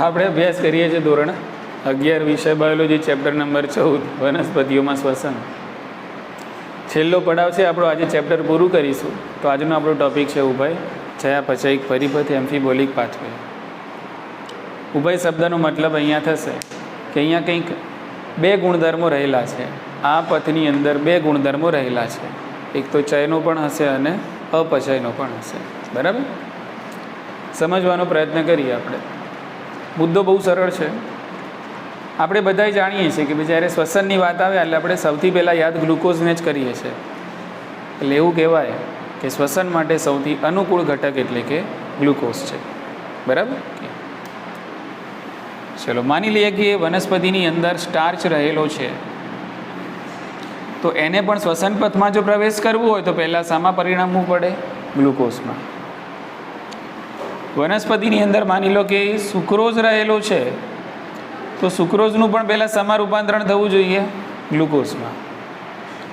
આપણે અભ્યાસ કરીએ છીએ ધોરણ 11 વિષય બાયોલોજી ચેપ્ટર નંબર 14 વનસ્પતિઓમાં શ્વસન. છેલ્લો પડાવ છે આપણો. આજે ચેપ્ટર પૂરું કરીશું. તો આજનો આપણો ટૉપિક છે ઉભય ચયાપચયિક પરિપથ એમ્ફીબોલિક પાથવે. ઉભય શબ્દનો મતલબ અહીંયા થશે કે અહીંયા કંઈક બે ગુણધર્મો રહેલા છે. આ પથની અંદર બે ગુણધર્મો રહેલા છે. એક તો ચયનો પણ હશે અને અપચયનો પણ હશે. બરાબર, સમજવાનો પ્રયત્ન કરીએ આપણે. મુદ્દો બહુ સરળ છે. આપણે બધાય જાણીએ છીએ કે જ્યારે શ્વસનની વાત આવે એટલે આપણે સૌથી પહેલાં યાદ ગ્લુકોઝને જ કરીએ છીએ. એટલે એવું કહેવાય કે શ્વસન માટે સૌથી અનુકૂળ ઘટક એટલે કે ગ્લુકોઝ છે. બરાબર, ચલો માની લઈએ કે વનસ્પતિની અંદર સ્ટાર્ચ રહેલો છે, તો એને પણ શ્વસન પથમાં જો પ્રવેશ કરવો હોય તો પહેલાં શામાં પરિણમવું પડે? ગ્લુકોઝમાં. વનસ્પતિની અંદર માની લો કે સુક્રોઝ રહેલો છે, તો સુક્રોઝનું પણ પહેલાં શામાં રૂપાંતરણ થવું જોઈએ? ગ્લુકોઝમાં.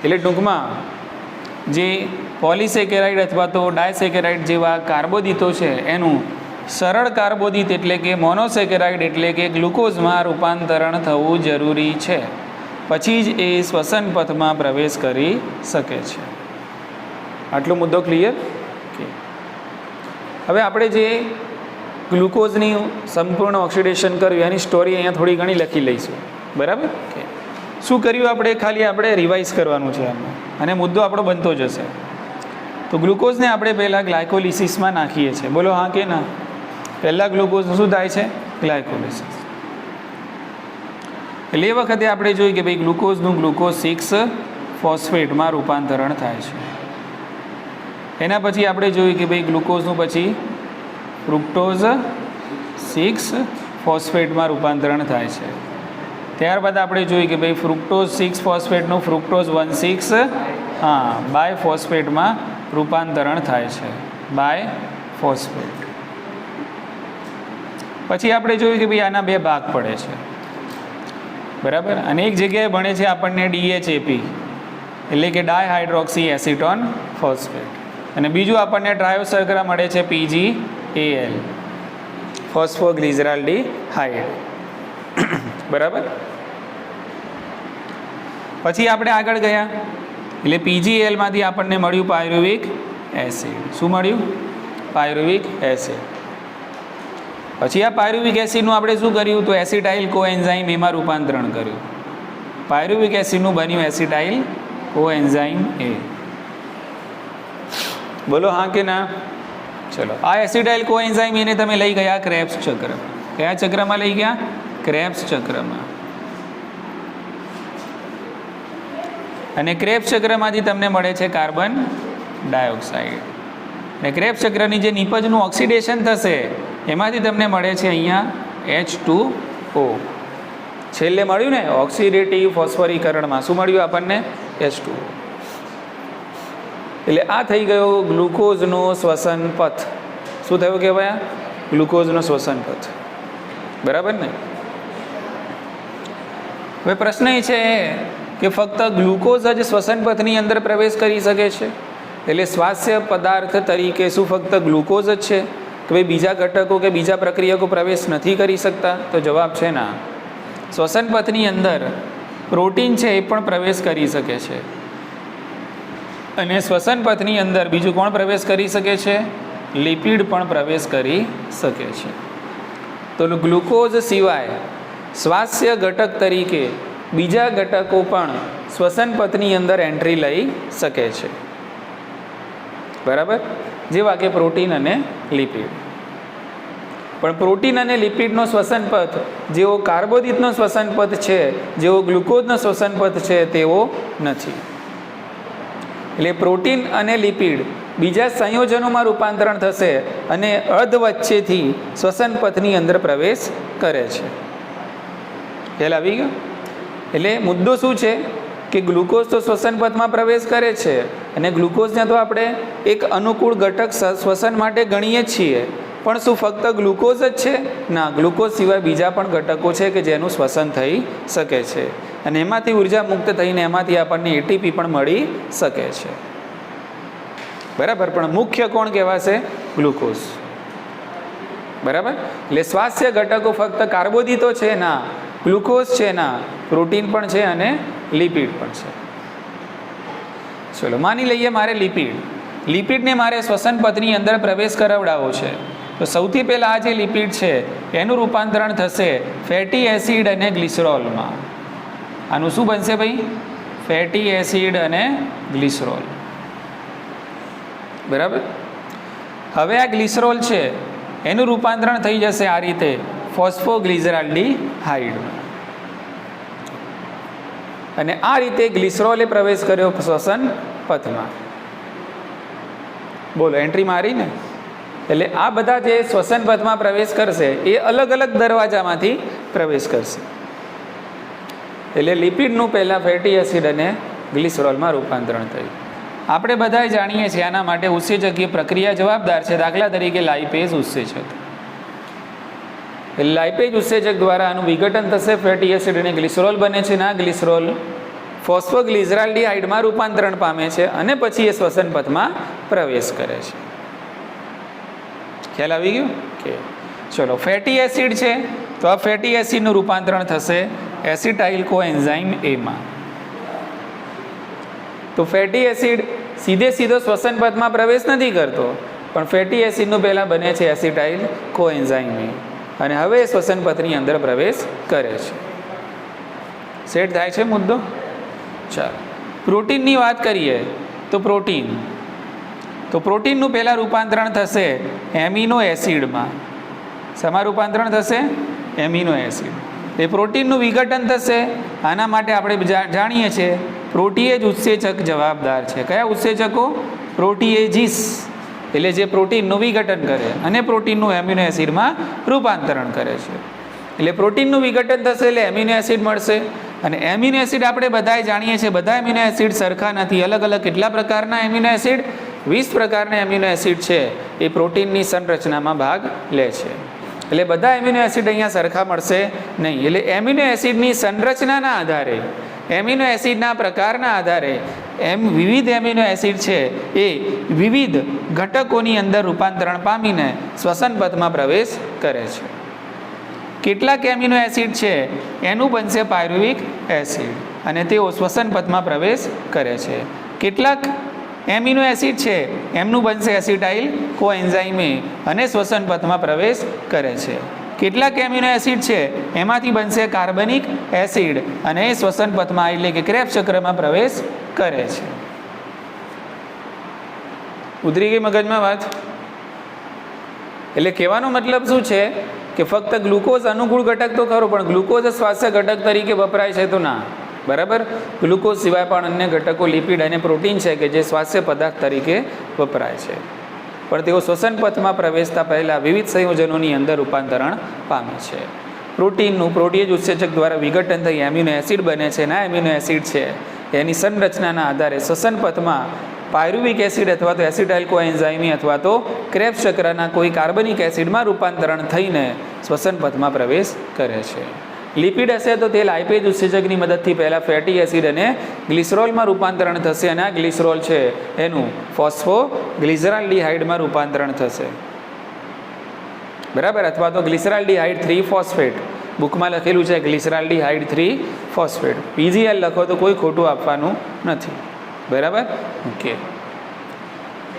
એટલે ટૂંકમાં જે પોલિસેકેરાઇડ અથવા તો ડાયસેકેરાઇડ જેવા કાર્બોદિતો છે એનું સરળ કાર્બોદિત એટલે કે મોનોસેકેરાઇડ એટલે કે ગ્લુકોઝમાં રૂપાંતરણ થવું જરૂરી છે, પછી જ એ શ્વસન પથમાં પ્રવેશ કરી શકે છે. આટલો મુદ્દો ક્લિયર? હવે આપણે જે ગ્લુકોઝની સંપૂર્ણ ઓક્સિડેશન કર્યું એની સ્ટોરી અહીંયા થોડી ઘણી લખી લઈશું. બરાબર, શું કર્યું આપણે? ખાલી આપણે રિવાઇઝ કરવાનું છે આમાં, અને મુદ્દો આપણો બનતો જશે. તો ગ્લુકોઝને આપણે પહેલાં ગ્લાયકોલિસિસમાં નાખીએ છીએ. બોલો હા કે ના? પહેલાં ગ્લુકોઝનું શું થાય છે? ગ્લાયકોલિસિસ. એટલે એ વખતે આપણે જોઈએ કે ભાઈ ગ્લુકોઝનું ગ્લુકોઝ 6 ફોસ્ફેટમાં રૂપાંતરણ થાય છે. એના પછી આપણે જોયું કે ભાઈ ગ્લુકોઝનું પછી ફ્રુક્ટોઝ 6 ફોસ્ફેટમાં રૂપાંતરણ થાય છે. ત્યારબાદ આપણે જોયું કે ભાઈ ફ્રુક્ટોઝ 6 ફોસ્ફેટનું ફ્રુક્ટોઝ 1,6 બાય ફોસ્ફેટમાં રૂપાંતરણ થાય છે. Bi phosphate. પછી આપણે જોયું કે ભાઈ આના બે ભાગ પડે છે. બરાબર, અને એક જગ્યાએ ભણે છે આપણને DHAP એટલે કે ડાયહાઇડ્રોક્સી એસિટોન ફોસ્ફેટ, અને બીજું આપણને ટ્રાયોસર્કરા મળે છે PGAL ફોસ્ફોગ્લિસરાલ્ડીહાઇડ. બરાબર, પછી આપણે આગળ ગયા એટલે PGALમાંથી આપણને મળ્યું પાયરુવિક એસિડ. શું મળ્યું? Pyruvic acid. પછી આ પાયરુવિક એસિડનું આપણે શું કર્યું? તો એસિટાઇલ કોએન્ઝાઇમ એમાં રૂપાંતરણ કર્યું. પાયરુવિક એસિડનું બન્યું એસિટાઇલ કોએન્ઝાઇમ એ. બોલો હા કે ના? ચલો, આ એસિટાઇલ કોએન્ઝાઇમ એને તમે લઈ ગયા ક્રેબ્સ ચક્રમાં. કયા ચક્રમાં લઈ ગયા? ક્રેબ્સ ચક્રમાં. અને ક્રેબ્સ ચક્રમાંથી તમને મળે છે કાર્બન ડાયોક્સાઇડ. અને ક્રેબ્સ ચક્રની જે નિપજનું ઓક્સિડેશન થશે એમાંથી તમને મળે છે અહીંયા H2O. છેલ્લે મળ્યું ને ઓક્સિડેટિવ ફોસ્ફોરીકરણમાં શું મળ્યું આપણને? H2O. એટલે આ થઈ ગયો ગ્લુકોઝનો શ્વસન પથ. શું થયું કહેવાય? ગ્લુકોઝનો શ્વસન પથ. બરાબર ને? હવે પ્રશ્ન એ છે કે ફક્ત ગ્લુકોઝ જ શ્વસન પથની અંદર પ્રવેશ કરી શકે છે? એટલે સ્વાસ્થ્ય પદાર્થ તરીકે શું ફક્ત ગ્લુકોઝ જ છે કે ભાઈ બીજા ઘટકો કે બીજા પ્રક્રિયકો પ્રવેશ નથી કરી શકતા? તો જવાબ છે ના. શ્વસન પથની અંદર પ્રોટીન છે એ પણ પ્રવેશ કરી શકે છે, અને શ્વસન પથની અંદર બીજું કોણ પ્રવેશ કરી શકે છે? લિપિડ પણ પ્રવેશ કરી શકે છે. તો ગ્લુકોઝ સિવાય સ્વાસ્થ્ય ઘટક તરીકે બીજા ઘટકો પણ શ્વસન પથની અંદર એન્ટ્રી લઈ શકે છે. બરાબર, જેવા કે પ્રોટીન અને લિપિડ. પણ પ્રોટીન અને લિપિડનો શ્વસન પથ જેવો કાર્બોદિતનો શ્વસન પથ છે, જેવો ગ્લુકોઝનો શ્વસન પથ છે તેવો નથી. એટલે પ્રોટીન અને લિપિડ બીજા સંયોજનોમાં રૂપાંતરણ થશે અને અર્ધ વચ્ચેથી શ્વસન પથની અંદર પ્રવેશ કરે છે. ખ્યાલ આવી ગયો? એટલે મુદ્દો શું છે કે ગ્લુકોઝ તો શ્વસન પથમાં પ્રવેશ કરે છે, અને ગ્લુકોઝને તો આપણે એક અનુકૂળ ઘટક શ્વસન માટે ગણીએ છીએ, પણ શું ફક્ત ગ્લુકોઝ જ છે? ના, ગ્લુકોઝ સિવાય બીજા પણ ઘટકો છે કે જેનું શ્વસન થઈ શકે છે, અને એમાંથી ઉર્જા મુક્ત થઈને એમાંથી આપણને એટીપી પણ મળી શકે છે. બરાબર, પણ મુખ્ય કોણ કહેવાશે? ગ્લુકોઝ. બરાબર. એટલે સ્વાસ્થ્ય ઘટકો ફક્ત કાર્બોદિતો છે ના, ગ્લુકોઝ છે ના, પ્રોટીન પણ છે અને લિપિડ પણ છે. ચલો માની લઈએ મારે લિપિડને મારે શ્વસન પથની અંદર પ્રવેશ કરાવડાવવો છે. તો સૌથી પહેલાં આ જે લિપિડ છે એનું રૂપાંતરણ થશે ફેટી એસિડ અને ગ્લિસરોલમાં. આનું શું બનશે ભાઈ? ફેટી એસિડ અને ગ્લિસરોલ. બરાબર. હવે આ ગ્લિસરોલ છે એનું રૂપાંતરણ થઈ જશે આ રીતે ફોસ્ફોગ્લિસરાલ્ડીહાઇડમાં. અને આ રીતે ગ્લિસરોલે પ્રવેશ કર્યો શ્વસન પથમાં. બોલો એન્ટ્રી મારી ને. એટલે આ બધા જે શ્વસન પથમાં પ્રવેશ કરશે એ અલગ અલગ દરવાજામાંથી પ્રવેશ કરશે. એટલે લિપિડનું પહેલાં ફેટી એસિડ અને ગ્લિસરોલમાં રૂપાંતરણ થયું. આપણે બધા જાણીએ છીએ આના માટે ઉત્સેચકીય પ્રક્રિયા જવાબદાર છે. દાખલા તરીકે લાઇપેઝ ઉત્સેચક. એટલે લાઇપેઝ ઉત્સેચક દ્વારા આનું વિઘટન થશે, ફેટી એસિડ અને ગ્લિસરોલ બને છે. ના ગ્લિસરોલ ફોસ્ફોગ્લિસરાલ્ડીહાઇડમાં રૂપાંતરણ પામે છે અને પછી એ શ્વસન પથમાં પ્રવેશ કરે છે. ખ્યાલ આવી ગયો કે ચલો ફેટી એસિડ છે તો આ ફેટી એસિડનું રૂપાંતરણ થશે એસિટાઇલ કોએન્ઝાઇમ એમાં. તો ફેટી એસિડ સીધો શ્વસન પથમાં પ્રવેશ નથી કરતો, પણ ફેટી એસિડનું પહેલાં બને છે એસિટાઇલ કોએન્ઝાઇમ એ, અને હવે શ્વસન પથની અંદર પ્રવેશ કરે છે. સેટ થાય છે મુદ્દો? ચાલો પ્રોટીનની વાત કરીએ તો પ્રોટીનનું પહેલાં રૂપાંતરણ થશે એમિનો એસિડમાં. શેમાં રૂપાંતરણ થશે? Amino acid. એ પ્રોટીનનું વિઘટન થશે. આના માટે આપણે જાણીએ છીએ પ્રોટીએજ ઉત્સેચક જવાબદાર છે. કયા ઉત્સેચકો? પ્રોટીએજીસ. એટલે જે પ્રોટીનનું વિઘટન કરે અને પ્રોટીનનું એમિનો એસિડમાં રૂપાંતરણ કરે છે. એટલે પ્રોટીનનું વિઘટન થશે એટલે એમિનો એસિડ મળશે. અને એમિનો એસિડ આપણે બધાએ જાણીએ છીએ, બધા એમિનો એસિડ સરખા નથી. અલગ અલગ કેટલા પ્રકારના એમિનો એસિડ? 20 પ્રકારના એમિનો એસિડ છે એ પ્રોટીનની સંરચનામાં ભાગ લે છે. એટલે બધા એમિનો એસિડ અહીંયા સરખા મળશે નહીં. એટલે એમિનો એસિડની સંરચનાના આધારે, એમિનો એસિડના પ્રકારના આધારે વિવિધ એમિનો એસિડ છે એ વિવિધ ઘટકોની અંદર રૂપાંતરણ પામીને શ્વસન પથમાં પ્રવેશ કરે છે. કેટલાક એમિનો એસિડ છે એનું બનશે પાયરુવિક એસિડ અને તેઓ શ્વસન પથમાં પ્રવેશ કરે છે. કેટલાક એમિનો એસિડ છે એમનું બનશે એસિટાઇલ કોએન્ઝાઇમ અને શ્વસન પથમાં પ્રવેશ કરે છે. કેટલાક એમિનો એસિડ છે એમાંથી બનશે કાર્બનિક એસિડ અને એ શ્વસન પથમાં એટલે કે ક્રેબ્સ ચક્રમાં પ્રવેશ કરે છે. ઉતરી ગઈ મગજમાં વાત? એટલે કહેવાનો મતલબ શું છે કે ફક્ત ગ્લુકોઝ અનુકૂળ ઘટક તો ખરો, પણ ગ્લુકોઝ સ્વાસ્થ્ય ઘટક તરીકે વપરાય છે તો ના. બરાબર. ગ્લુકોઝ સિવાય પણ અન્ય ઘટકો લિપિડ અને પ્રોટીન છે કે જે સ્વાસ્થ્ય પદાર્થ તરીકે વપરાય છે, પણ તેઓ શ્વસન પથમાં પ્રવેશતા પહેલાં વિવિધ સંયોજનોની અંદર રૂપાંતરણ પામે છે. પ્રોટીનનું પ્રોટીએજ ઉત્સેચક દ્વારા વિઘટન થઈ એમિનો એસિડ બને છે. ના એમિનો એસિડ છે એની સંરચનાના આધારે શ્વસન પથમાં પાયરુવિક એસિડ અથવા તો એસિટાઇલ કોએન્ઝાઇમ અથવા તો ક્રેબ્સ ચક્રના કોઈ કાર્બનિક એસિડમાં રૂપાંતરણ થઈને શ્વસન પથમાં પ્રવેશ કરે છે. લિપિડ હશે તો તે લાઇપેઝ ઉત્સેચકની મદદથી પહેલાં ફેટી એસિડ અને ગ્લિસરોલમાં રૂપાંતરણ થશે અને આ ગ્લિસરોલ છે એનું ફોસ્ફોગ્લિસરાલ્ડીહાઇડમાં રૂપાંતરણ થશે. બરાબર. અથવા તો ગ્લિસરાલ્ડીહાઇડ 3-ફોસ્ફેટ બુકમાં લખેલું છે ગ્લિસરાલ્ડીહાઇડ 3-ફોસ્ફેટ. PGL લખો તો કોઈ ખોટું આપવાનું નથી. બરાબર. ઓકે.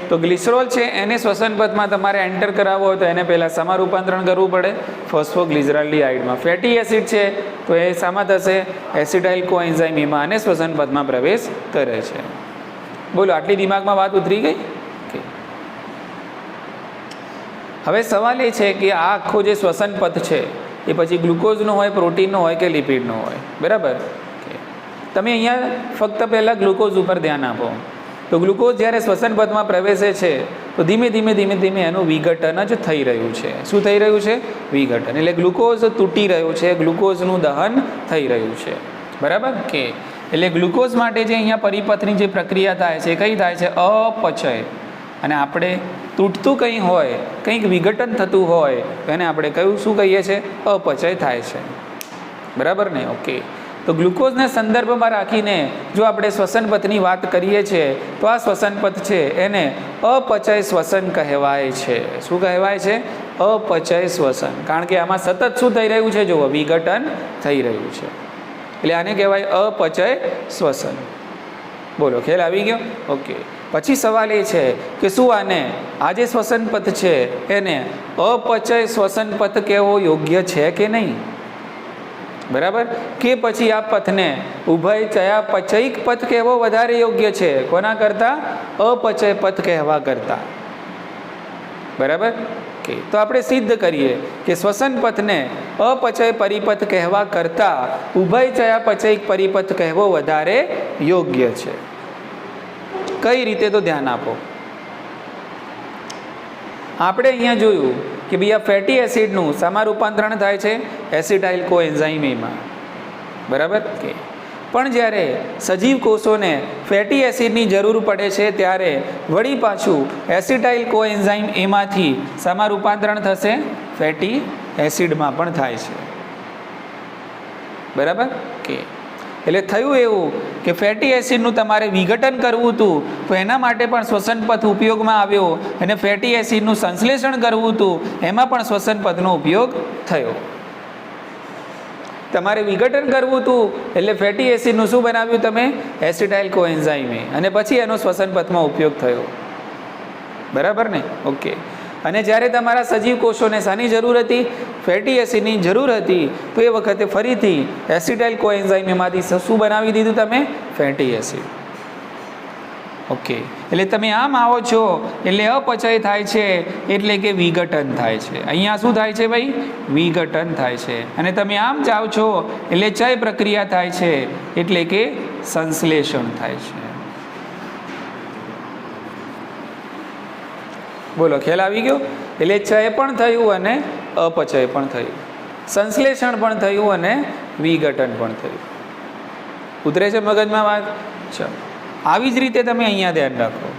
તો ગ્લિસરોલ છે એને શ્વસન પથમાં તમારે એન્ટર કરાવવો હોય તો એને પહેલાં શામાં રૂપાંતરણ કરવું પડે? ફોસ્ફોગ્લિસરાલ્ડીહાઇડમાં. ફેટી એસિડ છે તો એ શામાં થશે? એસિટાઇલ કોએન્ઝાઇમમાં અને શ્વસન પથમાં પ્રવેશ કરે છે. બોલો આટલી દિમાગમાં વાત ઉતરી ગઈ? હવે સવાલ એ છે કે આ આખો જે શ્વસન પથ છે એ પછી ગ્લુકોઝનો હોય, પ્રોટીનનો હોય કે લિપિડનો હોય. બરાબર. તમે અહીંયા ફક્ત પહેલાં ગ્લુકોઝ ઉપર ધ્યાન આપો. તો ગ્લુકોઝ જ્યારે શ્વસન પથમાં પ્રવેશે છે તો ધીમે ધીમે એનું વિઘટન જ થઈ રહ્યું છે. શું થઈ રહ્યું છે? વિઘટન. એટલે ગ્લુકોઝ તૂટી રહ્યું છે, ગ્લુકોઝનું દહન થઈ રહ્યું છે. બરાબર કે એટલે ગ્લુકોઝ માટે જે અહીંયા પરિપથની જે પ્રક્રિયા થાય છે કઈ થાય છે? અપચય. અને આપણે તૂટતું કંઈ હોય, કંઈક વિઘટન થતું હોય તો એને આપણે કયું શું કહીએ છીએ? અપચય થાય છે. બરાબર ને? ઓકે. તો ગ્લુકોઝને સંદર્ભમાં રાખીને જો આપણે શ્વસન પથની વાત કરીએ છીએ તો આ શ્વસન પથ છે એને અપચય શ્વસન કહેવાય છે. શું કહેવાય છે? અપચય શ્વસન, કારણ કે આમાં સતત શું થઈ રહ્યું છે? જુઓ, વિઘટન થઈ રહ્યું છે, એટલે આને કહેવાય અપચય શ્વસન. બોલો, ખ્યાલ આવી ગયો? ઓકે. પછી સવાલ એ છે કે શું આને આ જે શ્વસન પથ છે એને અપચય શ્વસન પથ કહેવો યોગ્ય છે કે નહીં? બરાબર, કે પછી આ પથને ઉભય ચયાપચયિક પથ કહેવો વધારે યોગ્ય છે? કોના કરતા? અપચય પથ કહેવા કરતા. બરાબર, કે તો આપણે સિદ્ધ કરીએ કે શ્વસન પથને અપચય પરિપથ કહેવા કરતા ઉભય ચયાપચયિક પરિપથ કહેવો વધારે યોગ્ય છે. કઈ રીતે? તો ધ્યાન આપો. આપણે અહીંયા જોયું કે ભાઈ આ ફેટી એસિડનું શામાં રૂપાંતરણ થાય છે? એસિટાઇલ કોએન્ઝાઇમમાં. બરાબર, કે પણ જ્યારે સજીવ કોષોને ફેટી એસિડની જરૂર પડે છે ત્યારે વળી પાછું એસિટાઇલ કોએન્ઝાઇમ એમાંથી શામાં રૂપાંતરણ થશે? ફેટી એસિડમાં પણ થાય છે. બરાબર, કે એટલે થયું એવું કે ફેટી એસિડનું તમારે વિઘટન કરવું હતું તો એના માટે પણ શ્વસન પથ ઉપયોગમાં આવ્યો, અને ફેટી એસિડનું સંશ્લેષણ કરવું હતું એમાં પણ શ્વસન પથનો ઉપયોગ થયો. તમારે વિઘટન કરવું હતું એટલે ફેટી એસિડનું શું બનાવ્યું તમે? એસિટાઇલ કોએન્ઝાઇમે, અને પછી એનો શ્વસન પથમાં ઉપયોગ થયો. બરાબર ને? ઓકે. અને જ્યારે તમારા સજીવ કોષોને શાની જરૂર હતી? ફેટી એસિડની જરૂર હતી, તો એ વખતે ફરીથી એસિટાઇલ કોએન્ઝાઇમમાંથી શું બનાવી દીધું તમે? Fatty acid. ઓકે. એટલે તમે આમ આવો છો એટલે અપચય થાય છે, એટલે કે વિઘટન થાય છે. અહીંયા શું થાય છે ભાઈ? વિઘટન થાય છે. અને તમે આમ જાઓ છો એટલે ચય પ્રક્રિયા થાય છે, એટલે કે સંશ્લેષણ થાય છે. બોલો, ખ્યાલ આવી ગયો? એટલે ચય પણ થયું અને અપચય પણ થયું, સંશ્લેષણ પણ થયું અને વિઘટન પણ થયું. ઉતરે છે મગજમાં વાત? ચાલો, આવી જ રીતે તમે અહીંયા ધ્યાન રાખો.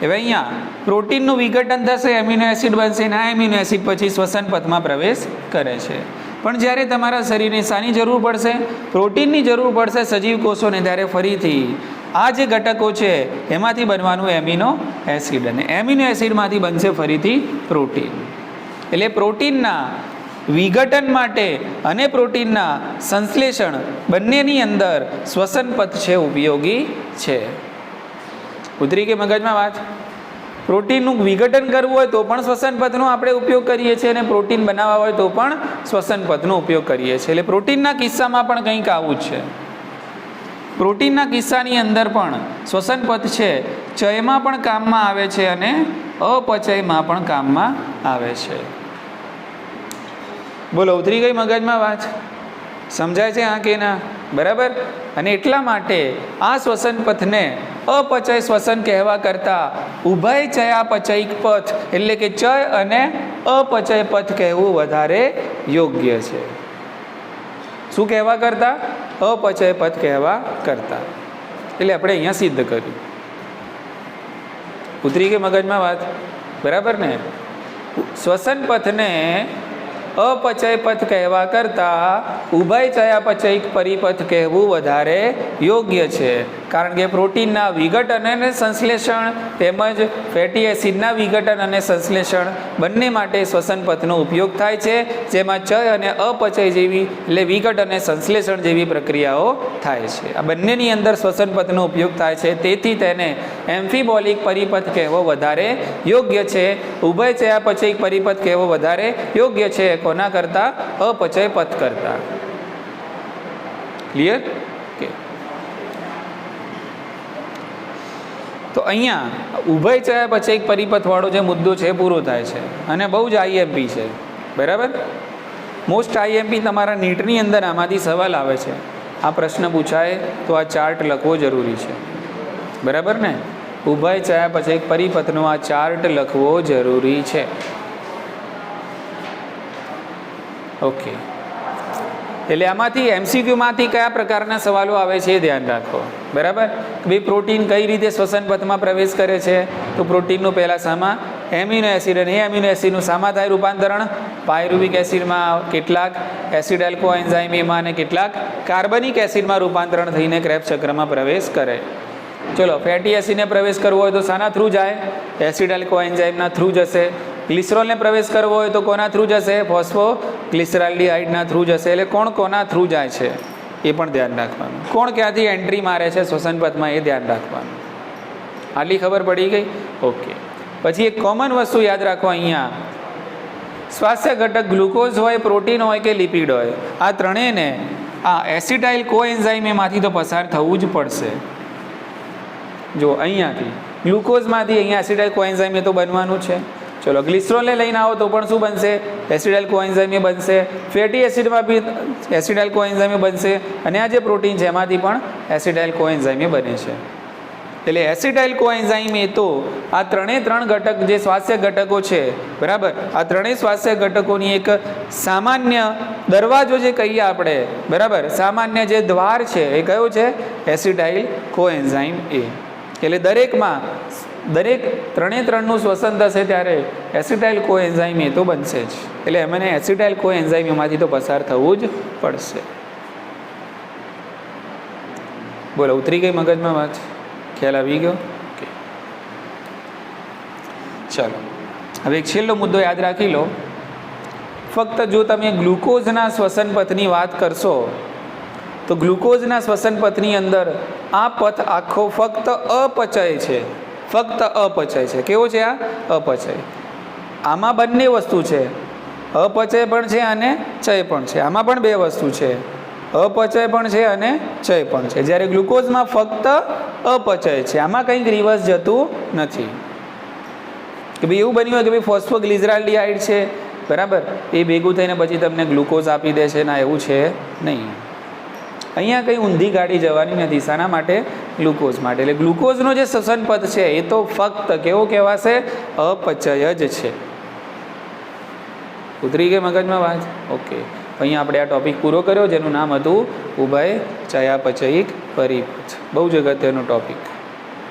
હવે અહીંયા પ્રોટીનનું વિઘટન થશે, એમિનો એસિડ બનશે, ને આ એમિનો એસિડ પછી શ્વસન પથમાં પ્રવેશ કરે છે. પણ જ્યારે તમારા શરીરને શાની જરૂર પડશે? પ્રોટીનની જરૂર પડશે સજીવ કોષોને, ત્યારે ફરીથી આ જે ઘટકો છે એમાંથી બનવાનું એમિનો એસિડ, અને એમિનો એસિડમાંથી બનશે ફરીથી પ્રોટીન. એટલે પ્રોટીનના વિઘટન માટે અને પ્રોટીનના સંશ્લેષણ બંનેની અંદર શ્વસન પથ છે ઉપયોગી છે. ઉતરી કે મગજમાં વાત? પ્રોટીનનું વિઘટન કરવું હોય તો પણ શ્વસન પથનો આપણે ઉપયોગ કરીએ છીએ, અને પ્રોટીન બનાવવા હોય તો પણ શ્વસન પથનો ઉપયોગ કરીએ છીએ. એટલે પ્રોટીનના કિસ્સામાં પણ કંઈક આવું જ છે. પ્રોટીનના કિસ્સાની અંદર પણ શ્વસન પથ છે ચયમાં પણ કામમાં આવે છે અને અપચયમાં પણ કામમાં આવે છે. બોલો, ઉતરી ગઈ મગજમાં વાત? સમજાય છે હા કે ના? બરાબર. અને એટલા માટે આ શ્વસન પથને અપચય શ્વસન કહેવા કરતા ઉભય ચયાપચયિક પથ એટલે કે ચય અને અપચય પથ કહેવું વધારે યોગ્ય છે. શું કહેવા કરતા? અપચય પથ કહેવા કરતા. એટલે આપણે અહીંયા સિદ્ધ કર્યું. ઉતરી કે મગજમાં વાત? બરાબર ને? શ્વસન પથને અપચય પથ કહેવા કરતા ઉભય ચયાપચયિક પરિપથ કહેવું વધારે યોગ્ય છે, કારણ કે પ્રોટીનના વિઘટન અને સંશ્લેષણ તેમજ ફેટી એસિડના વિઘટન અને સંશ્લેષણ બંને માટે શ્વસન પથનો ઉપયોગ થાય છે, જેમાં ચય અને અપચય જેવી એટલે વિઘટન અને સંશ્લેષણ જેવી પ્રક્રિયાઓ થાય છે. આ બંનેની અંદર શ્વસન પથનો ઉપયોગ થાય છે, તેથી તેને એમ્ફીબોલિક પરિપથ કહેવો વધારે યોગ્ય છે. ઉભય ચયાપચયિક પરિપથ કહેવો વધારે યોગ્ય છે કોના કરતા? અપચય પથ કરતા. ક્લિયર? કે તો અહીંયા ઉભય ચયાપચયિક પરિપથ વાળો જે મુદ્દો છે પૂરો થાય છે, અને બહુ જ આઈએમપી છે. બરાબર? મોસ્ટ આઈએમપી તમારા નીટની અંદર આમાંથી સવાલ આવે છે. આ પ્રશ્ન પૂછાય તો આ ચાર્ટ લખવો જરૂરી છે. બરાબર ને? ઉભય ચયાપચયિક પરિપથનો આ ચાર્ટ લખવો જરૂરી છે. ઓકે. એટલે આમાંથી એમસીક્યુમાંથી કયા પ્રકારના સવાલો આવે છે એ ધ્યાન રાખો. બરાબર? ભાઈ પ્રોટીન કઈ રીતે શ્વસન પથમાં પ્રવેશ કરે છે? તો પ્રોટીનનું પહેલાં શામાં? એમિનો એસિડ, અને એ એમિનો એસિડનું શામાં થાય રૂપાંતરણ? પાયરુવિક એસિડમાં, કેટલાક એસિડાઇલ કોએન્ઝાઇમમાં અને કેટલાક કાર્બનિક એસિડમાં રૂપાંતરણ થઈને ક્રેબ્સ ચક્રમાં પ્રવેશ કરે. ચલો, ફેટી એસિડને પ્રવેશ કરવો હોય તો શાના થ્રુ જાય? એસિડાઇલ કોએન્ઝાઇમના થ્રુ જશે. ગ્લિસરોલને પ્રવેશ કરવો હોય તો કોના થ્રુ જશે? ફોસ્ફોગ્લિસરાલ્ડિહાઇડના થ્રુ જશે. એટલે કોણ કોના થ્રુ જાય છે એ પણ ધ્યાન રાખવાનું. કોણ ક્યાંથી એન્ટ્રી મારે છે શ્વસન પથમાં એ ધ્યાન રાખવાનું. આટલી ખબર પડી ગઈ? ઓકે. પછી એક કોમન વસ્તુ યાદ રાખો અહીંયા, સ્વાસ્થ્ય ઘટક ગ્લુકોઝ હોય, પ્રોટીન હોય કે લિપિડ હોય, આ ત્રણેયને આ એસિટાઇલ કોએન્ઝાઇમ એમાંથી તો પસાર થવું જ પડશે. જો અહીંયાથી ગ્લુકોઝમાંથી અહીંયા એસિટાઇલ કોએન્ઝાઇમ એ તો બનવાનું છે. ચલો ગ્લિસરોલને લઈને આવો તો પણ શું બનશે? એસિટાઇલ કોએન્ઝાઇમ એ બનશે. ફેટી એસિડમાં બી એસિટાઇલ કોએન્ઝાઇમ એ બનશે. અને આ જે પ્રોટીન છે એમાંથી પણ એસિટાઇલ કોએન્ઝાઇમ એ બને છે. એટલે એસિટાઇલ કોએન્ઝાઇમ એ તો આ ત્રણ ઘટક જે સ્વાસ્થ્ય ઘટકો છે, બરાબર, આ ત્રણેય સ્વાસ્થ્ય ઘટકોની એક સામાન્ય દરવાજો જે કહીએ આપણે, બરાબર, સામાન્ય જે દ્વાર છે એ કયો છે? એસિટાઇલ કોએન્ઝાઇમ એ. એટલે દરેક ત્રણનું શ્વસન થશે ત્યારે એસિટાઇલ કોએન્ઝાઇમ એ તો બનશે જ. એટલે એમને એસિટાઇલ કોએન્ઝાઇમ એમાંથી તો પસાર થવું જ પડશે. બોલો, ઉતરી ગઈ મગજમાં વાત? ખ્યાલ આવી ગયો? ઓકે, ચાલો હવે એક છેલ્લો મુદ્દો યાદ રાખી લો. ફક્ત જો તમે ગ્લુકોઝના શ્વસન પથની વાત કરશો તો ગ્લુકોઝના શ્વસન પથની અંદર આ પથ આખો ફક્ત અપચય છે. ફક્ત અપચય છે. કેવો છે? આ અપચય. આમાં બંને વસ્તુ છે, અપચય પણ છે અને ચય પણ છે. આમાં પણ બે વસ્તુ છે, અપચય પણ છે અને ચય પણ છે. જ્યારે ગ્લુકોઝમાં ફક્ત અપચય છે, આમાં કંઈક રિવર્સ જતું નથી. કે ભાઈ એવું બન્યું હોય કે ભાઈ ફોસ્ફોગ્લિસરાલ્ડિહાઇડ છે, બરાબર, એ ભેગું થઈને પછી તમને ગ્લુકોઝ આપી દે છે. ના, એવું છે નહીં. અહીંયા કંઈ ઊંધી ગાડી જવાની નથી. શાના માટે? ગ્લુકોઝ માટે. એટલે ગ્લુકોઝનો જે શ્વસન પથ છે એ તો ફક્ત કેવો કહેવાશે? અપચય જ છે. ઉતરી ગઈ મગજમાં વાત? ઓકે, અહીંયા આપણે આ ટોપિક પૂરો કર્યો જેનું નામ હતું ઉભય ચયાપચયિક પરિપથ. બહુ જ અગત્યનો ટોપિક,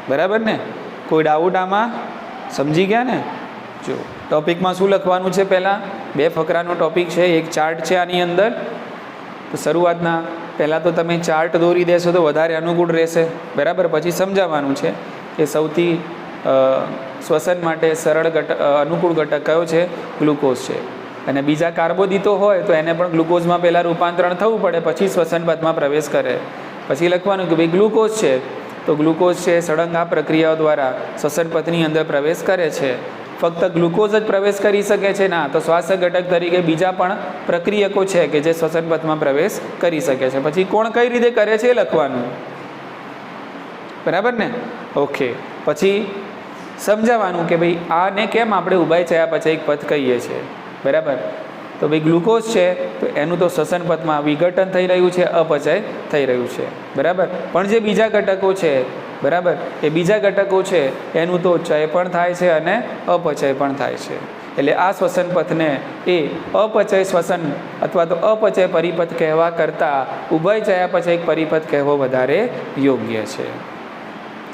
બરાબર ને? કોઈ ડાઉટ આમાં? સમજી ગયા ને? જો ટોપિકમાં શું લખવાનું છે? પહેલાં 2 ફકરાનો ટોપિક છે, એક ચાર્ટ છે આની અંદર. તો શરૂઆતના પહેલાં તો તમે ચાર્ટ દોરી દેશો તો વધારે અનુકૂળ રહેશે, બરાબર. પછી સમજાવવાનું છે કે સૌથી શ્વસન માટે સરળ અનુકૂળ ઘટક કયો છે? ગ્લુકોઝ છે. અને બીજા કાર્બોદિતો હોય તો એને પણ ગ્લુકોઝમાં પહેલાં રૂપાંતરણ થવું પડે, પછી શ્વસન પથમાં પ્રવેશ કરે. પછી લખવાનું કે ભાઈ ગ્લુકોઝ છે તો ગ્લુકોઝ છે સળંગ આ પ્રક્રિયાઓ દ્વારા શ્વસન પથની અંદર પ્રવેશ કરે છે. ફક્ત ગ્લુકોઝ જ પ્રવેશ કરી શકે છે? ના, તો સ્વાસ્થ્ય ઘટક તરીકે બીજા પણ પ્રક્રિયકો છે કે જે શ્વસન પથમાં પ્રવેશ કરી શકે છે. પછી કોણ કઈ રીતે કરે છે એ લખવાનું, બરાબર ને? ઓકે, પછી સમજાવવાનું કે ભાઈ આને કેમ આપણે ઉભય ચયાપચયિક પથ કહીએ છીએ, બરાબર. તો ભાઈ ગ્લુકોઝ છે તો એનું તો શ્વસન પથમાં વિઘટન થઈ રહ્યું છે, અપચય થઈ રહ્યું છે, બરાબર. પણ જે બીજા ઘટકો છે, બરાબર, એ બીજા ઘટકો છે એનું તો ચય પણ થાય છે અને અપચય પણ થાય છે. એટલે આ શ્વસન પથને એ અપચય શ્વસન અથવા તો અપચય પરિપથ કહેવા કરતાં ઉભય ચયાપચયિક પરિપથ કહેવો વધારે યોગ્ય છે,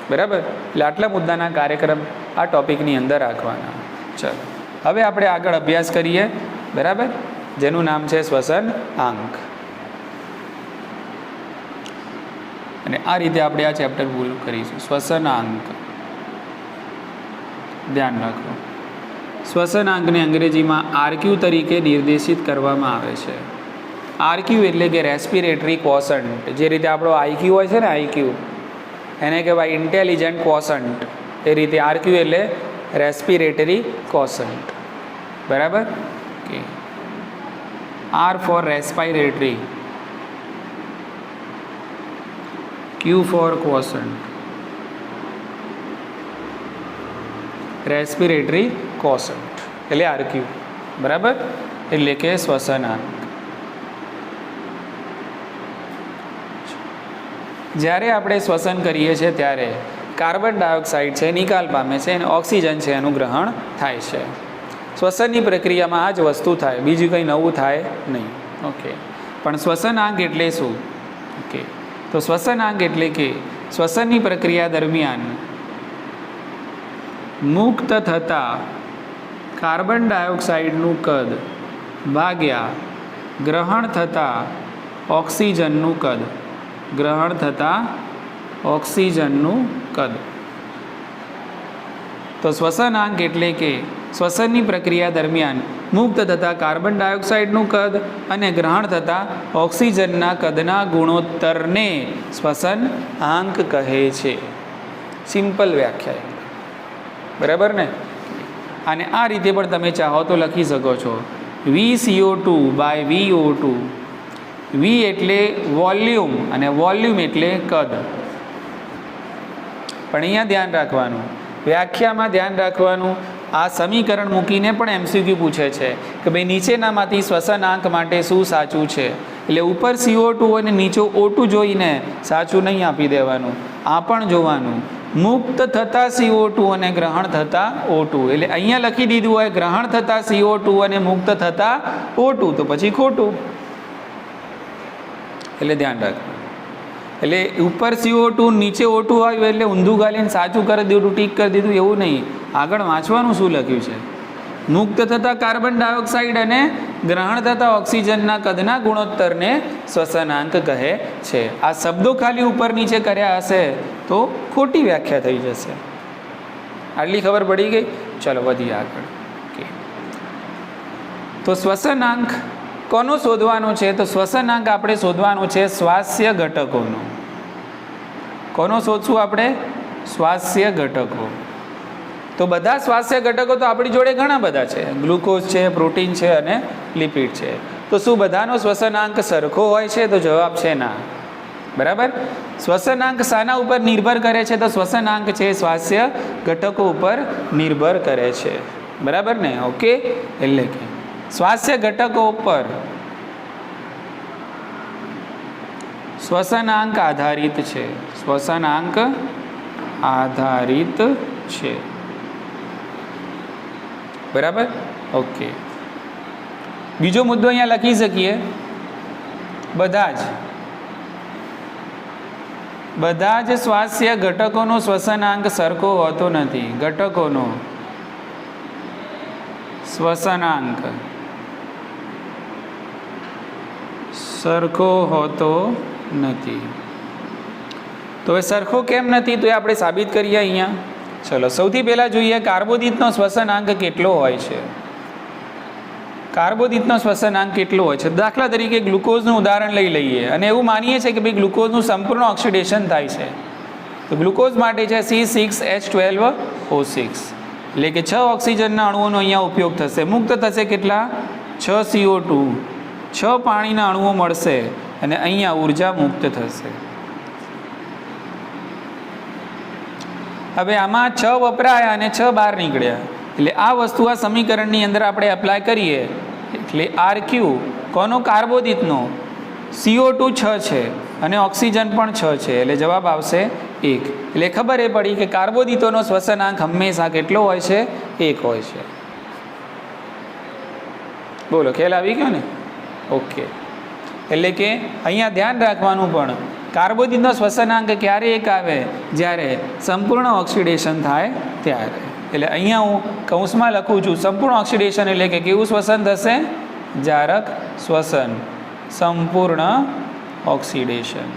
બરાબર. એટલે આટલા મુદ્દાના કાર્યક્રમ આ ટોપિકની અંદર રાખવાના. ચાલો હવે આપણે આગળ અભ્યાસ કરીએ, બરાબર, જેનું નામ છે શ્વસન આંક. અને આ રીતે આપણે આ ચેપ્ટર પૂરું કરીશું. શ્વસન આંક, ધ્યાન રાખો. શ્વસન આંકને અંગ્રેજીમાં આરક્યુ તરીકે નિર્દેશિત કરવામાં આવે છે. આરક્યુ એટલે કે રેસ્પિરેટરી ક્વોશન્ટ. જે રીતે આપણો આઈક્યુ હોય છે ને, આઈક્યુ, એને કહેવાય ઇન્ટેલિજન્ટ ક્વોશન્ટ. એ રીતે આરક્યુ એટલે રેસ્પિરેટરી ક્વોશન્ટ, બરાબર. ઓકે, આર ફોર રેસ્પિરેટરી, ક્યુ ફોર ક્વોશન્ટ, રેસ્પિરેટરી ક્વોશન્ટ એટલે આરક્યુ, બરાબર. એટલે કે શ્વસન આંક. જ્યારે આપણે શ્વસન કરીએ છીએ ત્યારે કાર્બન ડાયોક્સાઇડ છે નિકાલ પામે છે અને ઓક્સિજન છે એનું ગ્રહણ થાય છે. શ્વસનની પ્રક્રિયામાં આ જ વસ્તુ થાય, બીજું કંઈ નવું થાય નહીં. ઓકે, પણ શ્વસન આંક એટલે શું? ઓકે, તો શ્વસન આંક એટલે કે શ્વસનની પ્રક્રિયા દરમિયાન મુક્ત થતા કાર્બન ડાયોક્સાઇડનું કદ ભાગ્યા ગ્રહણ થતા ઓક્સિજનનું કદ, ગ્રહણ થતા ઓક્સિજનનું કદ. તો શ્વસન આંક એટલે કે શ્વસનની પ્રક્રિયા દરમિયાન મુક્ત થતા કાર્બન ડાયોક્સાઇડનું કદ અને ગ્રહણ થતા ઓક્સિજનના કદના ગુણોત્તરને શ્વસન આંક કહે છે. સિમ્પલ વ્યાખ્યા, બરાબર ને? અને આ રીતે પણ તમે ચાહો તો લખી શકો છો VCO2 બાય VO2. V એટલે વોલ્યુમ અને વોલ્યુમ એટલે કદ. પણ અહીંયા ધ્યાન રાખવાનું, વ્યાખ્યામાં ધ્યાન રાખવાનું, આ સમીકરણ મૂકીને પણ MCQ પૂછે છે કે ભાઈ નીચેનામાંથી શ્વસનાંક માટે શું સાચું છે. એટલે ઉપર CO2 અને નીચે O2 જોઈને સાચું નહીં આપી દેવાનું, આ પણ જોવાનું. મુક્ત થતા CO2 અને ગ્રહણ થતા O2. એટલે અહીંયા લખી દીધું હોય ગ્રહણ થતા CO2 અને મુક્ત થતા O2 તો પછી ખોટું. એટલે ધ્યાન રાખવું. એટલે ઉપર CO2 નીચે O2 આવ્યું એટલે ઊંધું ગાલીને સાચું કરી દીધું, ટીક કરી દીધું, એવું નહીં. આગળ વાંચવાનું શું લખ્યું છે. મુક્ત થતા કાર્બન ડાયોક્સાઇડ અને ગ્રહણ થતા ઓક્સિજનના કદના ગુણોત્તરને શ્વસનાંક કહે છે. આ શબ્દો ખાલી ઉપર નીચે કર્યા હશે તો ખોટી વ્યાખ્યા થઈ જશે. આટલી ખબર પડી ગઈ? ચલો વધીએ આગળ. તો શ્વસનાંક કોનો શોધવાનો છે? તો શ્વસનાંક આપણે શોધવાનો છે શ્વાસ્ય ઘટકોનો. કોનો શોધશું આપણે? શ્વાસ્ય ઘટકો. તો બધા શ્વાસ્ય ઘટકો તો આપણી જોડે ઘણા બધા છે. ગ્લુકોઝ છે, પ્રોટીન છે અને લિપિડ છે. તો શું બધાનો શ્વસનાંક સરખો હોય છે? તો જવાબ છે ના. બરાબર. શ્વસનાંક શાના ઉપર નિર્ભર કરે છે? તો શ્વસનાંક છે શ્વાસ્ય ઘટકો ઉપર નિર્ભર કરે છે. બરાબર ને? ઓકે. એટલે કે શ્વાસ્ય ઘટકો ઉપર શ્વસનાંક આધારિત છે. શ્વસનાંક આધારિત છે. બરાબર. ઓકે. બીજો મુદ્દો અહીંયા લખી શકીએ, બધા જ શ્વાસ્ય ઘટકોનો શ્વસનાંક સરખો હોતો નથી. ઘટકોનો શ્વસનાંક સરખો હોતો નથી. તો હવે સરખો કેમ નથી તો એ આપણે સાબિત કરીએ અહીંયા. ચલો સૌથી પહેલાં જોઈએ કાર્બોદિતનો શ્વસનાંક કેટલો હોય છે. કાર્બોદિતનો શ્વસનાંક કેટલો હોય છે? દાખલા તરીકે ગ્લુકોઝનું ઉદાહરણ લઈ લઈએ અને એવું માનીએ છીએ કે ભાઈ ગ્લુકોઝનું સંપૂર્ણ ઓક્સિડેશન થાય છે. તો ગ્લુકોઝ માટે છે C6H12O6, એટલે કે 6 ઓક્સિજનના અણુઓનો અહીંયા ઉપયોગ થશે. મુક્ત થશે કેટલા? 6 CO2, 6 પાણીના અણુઓ મળશે અને અહીંયા ઉર્જા મુક્ત થશે. હવે આમાં 6 વપરાયા અને 6 બહાર નીકળ્યા. એટલે આ વસ્તુ આ સમીકરણની અંદર આપણે એપ્લાય કરીએ એટલે RQ કોનો? કાર્બોદિતનો. CO2 6 છે અને ઓક્સિજન પણ 6 છે એટલે જવાબ આવશે 1. એટલે ખબર એ પડી કે કાર્બોદિતોનો શ્વસનાંક હંમેશા કેટલો હોય છે? 1 હોય છે. બોલો, ખ્યાલ આવી ગયો ને? ઓકે. એટલે કે અહીંયા ધ્યાન રાખવાનું, પણ કાર્બોદિતનો શ્વસનાંક ક્યારે 1 આવે? જ્યારે સંપૂર્ણ ઓક્સિડેશન થાય ત્યારે. એટલે અહીંયા હું કૌંસમાં લખું છું સંપૂર્ણ ઓક્સિડેશન એટલે કે કેવું શ્વસન થશે? જારક શ્વસન. સંપૂર્ણ ઓક્સિડેશન.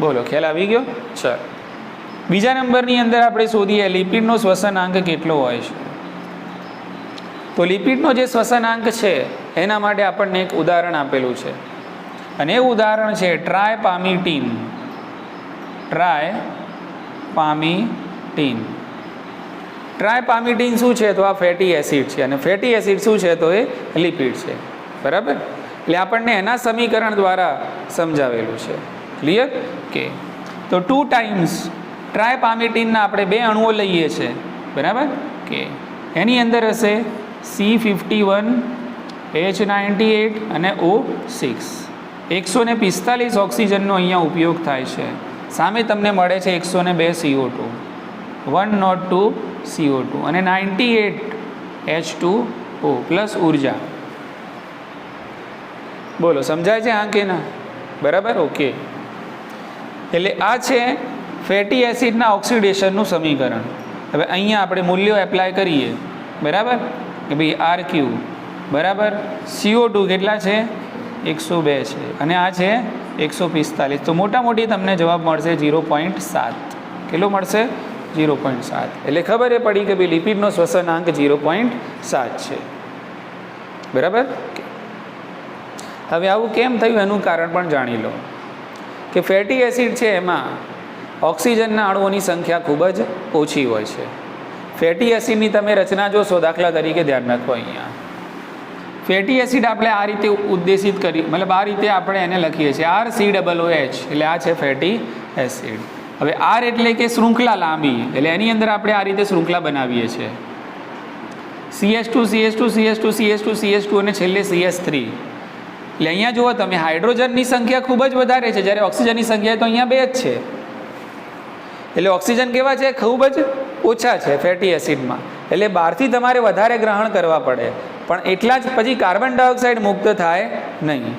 બોલો, ખ્યાલ આવી ગયો? ચાલો બીજા નંબરની અંદર આપણે શોધીએ લિપિડનો શ્વસનાંક કેટલો હોય છે. તો લિપિડનો જે શ્વસનાંક છે એના માટે આપણને એક ઉદાહરણ આપેલું છે અને એ ઉદાહરણ છે ટ્રાયપામિટીન. ટ્રાયપામિટીન શું છે? તો આ ફેટી એસિડ છે અને ફેટી એસિડ શું છે? તો એ લિપિડ છે. બરાબર. એટલે આપણને એના સમીકરણ દ્વારા સમજાવેલું છે. ક્લિયર? કે તો 2 ટાઈમ્સ ટ્રાયપામિટીનના આપણે 2 અણુઓ લઈએ છીએ. બરાબર. કે એની અંદર હશે C51H98 અને O6. 145 ઓક્સિજનનો અહીંયા ઉપયોગ થાય છે. સામે તમને મળે છે 102 CO2, 102 CO2 અને 98 H2O પ્લસ ઉર્જા. બોલો, સમજાય છે? હા કે ના? બરાબર. ઓકે. એટલે આ છે ફેટી એસિડના ઓક્સિડેશનનું સમીકરણ. હવે અહીંયા આપણે મૂલ્યો એપ્લાય કરીએ. બરાબર. કે ભાઈ RQ બરાબર CO2 કેટલા છે? 102 છે અને આ છે 145. તો મોટા મોટી તમને જવાબ મળશે 0.7. કેટલો મળશે? 0.7. એટલે ખબર પડી કે ભાઈ લિપિડનો શ્વસનાંક 0.7 છે. બરાબર. હવે આવું કેમ થયું એનું કારણ પણ જાણી લો કે ફેટી એસિડ છે એમાં ઓક્સિજનના અણુઓની સંખ્યા ખૂબ જ ઓછી હોય છે. ફેટી એસિડની તમે રચના જોશો, દાખલા તરીકે ધ્યાન રાખો, અહીંયા ફેટી એસિડ આપણે આ રીતે ઉદ્દેશિત કરી, મતલબ આ રીતે આપણે એને લખીએ છીએ RCOOH, એટલે આ છે ફેટી એસિડ. હવે R એટલે કે શૃંખલા લાંબી, એટલે એની અંદર આપણે આ રીતે શૃંખલા બનાવીએ છીએ, CH2 અને છેલ્લે CH3. એટલે અહીંયા જુઓ તમે, હાઇડ્રોજનની સંખ્યા ખૂબ જ વધારે છે, જ્યારે ઓક્સિજનની સંખ્યા તો અહીંયા 2 જ છે. એટલે ઓક્સિજન કેવા છે? ખૂબ જ ઓછા છે ફેટી એસિડમાં. એટલે બહારથી તમારે વધારે ગ્રહણ કરવા પડે, પણ એટલા જ પછી કાર્બન ડાયોક્સાઇડ મુક્ત થાય નહીં.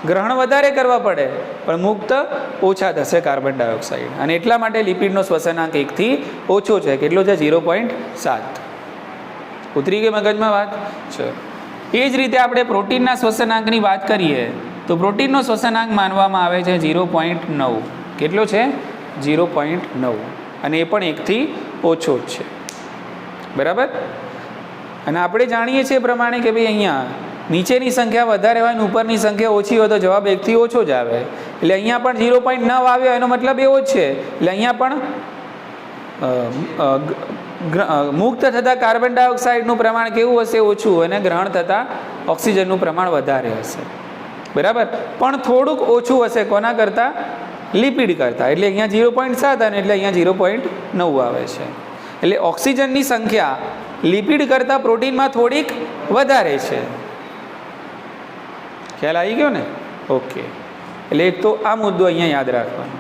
ગ્રહણ વધારે કરવા પડે પણ મુક્ત ઓછા થશે કાર્બન ડાયોક્સાઇડ, અને એટલા માટે લિપિડનો શ્વસનાંક 1 થી ઓછો છે. કેટલો છે? 0.7. ઉતરી ગઈ મગજમાં વાત? ચલો, એ જ રીતે આપણે પ્રોટીનના શ્વસનાંકની વાત કરીએ તો પ્રોટીનનો શ્વસનાંક માનવામાં આવે છે 0.9. કેટલો છે? 0.9. અને એ પણ 1 થી ઓછો જ છે. બરાબર. અને આપણે જાણીએ છીએ પ્રમાણે કે ભાઈ અહીંયા નીચેની સંખ્યા વધારે હોય ને ઉપરની સંખ્યા ઓછી હોય તો જવાબ 1 થી ઓછો જ આવે. એટલે અહીંયા પણ 0.9 આવ્યો, એનો મતલબ એવો જ છે. એટલે અહીંયા પણ મુક્ત થતા કાર્બન ડાયોક્સાઇડનું પ્રમાણ કેવું હશે? ઓછું. અને ગ્રહણ થતા ઓક્સિજનનું પ્રમાણ વધારે હશે. બરાબર. પણ થોડુંક ઓછું હશે કોના કરતાં? લિપિડ કરતાં. એટલે અહીંયા 0.7 અને એટલે અહીંયા 0.9 આવે છે. એટલે ઓક્સિજનની સંખ્યા લિપિડ કરતાં પ્રોટીનમાં થોડીક વધારે છે. ખ્યાલ આવી ગયો ને? ઓકે. એટલે એક તો આ મુદ્દો અહીંયા યાદ રાખવાનો.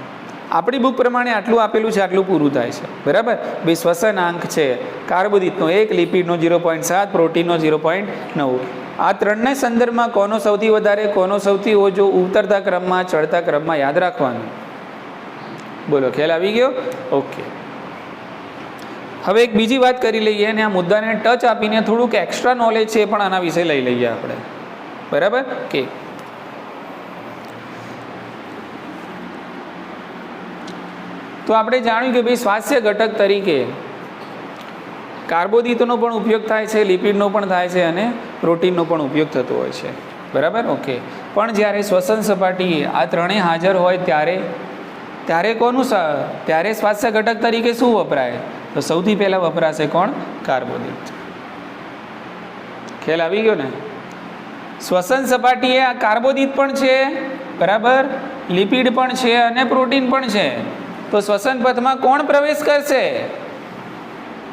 આપણી બુક પ્રમાણે આટલું આપેલું છે, આટલું પૂરું થાય છે. બરાબર. બે શ્વસનાંક છે, કાર્બોદિતનો 1, લિપિડનો 0.7, પ્રોટીનનો 0.9. આ ત્રણના સંદર્ભમાં કોનો સૌથી વધારે, કોનો સૌથી ઓછો, ઉતરતા ક્રમમાં, ચડતા ક્રમમાં યાદ રાખવાનું. બોલો, ખ્યાલ આવી ગયો? ઓકે. હવે એક બીજી વાત કરી લઈએ, અને આ મુદ્દાને ટચ આપીને થોડુંક એક્સ્ટ્રા નોલેજ છે પણ આના વિશે લઈ લઈએ આપણે. બરાબર કે તો આપણે જાણ્યું કે ભાઈ સ્વાસ્થ્ય ઘટક તરીકે કાર્બોદિતનો પણ ઉપયોગ થાય છે, લિપિડનો પણ થાય છે, અને પ્રોટીનનો પણ ઉપયોગ થતો હોય છે. બરાબર. ઓકે. પણ જ્યારે શ્વસન સપાટીએ આ ત્રણેય હાજર હોય ત્યારે કોનું ત્યારે સ્વાસ્થ્ય ઘટક તરીકે શું વપરાય? તો સૌથી પહેલાં વપરાશે કોણ? કાર્બોદિત. ખ્યાલ આવી ગયો ને? શ્વસન સપાટીએ આ કાર્બોદિત પણ છે, બરાબર, લિપિડ પણ છે અને પ્રોટીન પણ છે. તો શ્વસન પથમાં કોણ પ્રવેશ કરશે?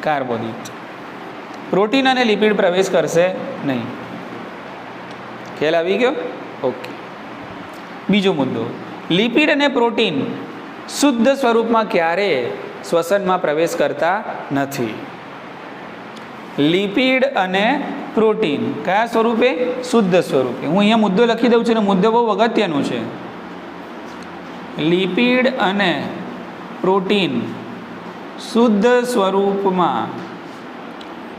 કાર્બોદિત. પ્રોટીન અને લિપિડ પ્રવેશ કરશે નહીં. ખ્યાલ આવી ગયો? ઓકે. બીજો મુદ્દો, લિપિડ અને પ્રોટીન શુદ્ધ સ્વરૂપમાં ક્યારે શ્વસનમાં પ્રવેશ કરતા નથી. લિપિડ અને પ્રોટીન કયા સ્વરૂપે? શુદ્ધ સ્વરૂપે. હું અહીંયા મુદ્દો લખી દઉં છું ને, મુદ્દો બહુ અગત્યનો છે. લિપિડ અને પ્રોટીન શુદ્ધ સ્વરૂપમાં,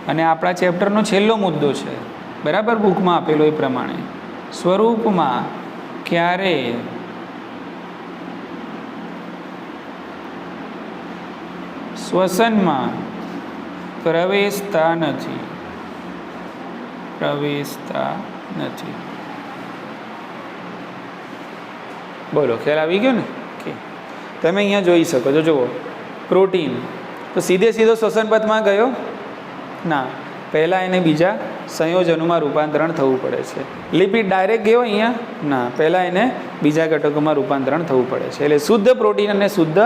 અને આપણા ચેપ્ટરનો છેલ્લો મુદ્દો છે, બરાબર, બુકમાં આપેલો એ પ્રમાણે, સ્વરૂપમાં ક્યારે શ્વસનમાં પ્રવેશતા નથી. બોલો, ખ્યાલ આવી ગયો ને? ઓકે. તમે અહીંયા જોઈ શકો છો, જુઓ, પ્રોટીન તો સીધો શ્વસન પથમાં ગયો ના, પહેલાં એને બીજા સંયોજનોમાં રૂપાંતરણ થવું પડે છે. લિપિડ ડાયરેક્ટ ગયો અહીંયા ના, પહેલાં એને બીજા ઘટકોમાં રૂપાંતરણ થવું પડે છે. એટલે શુદ્ધ પ્રોટીન અને શુદ્ધ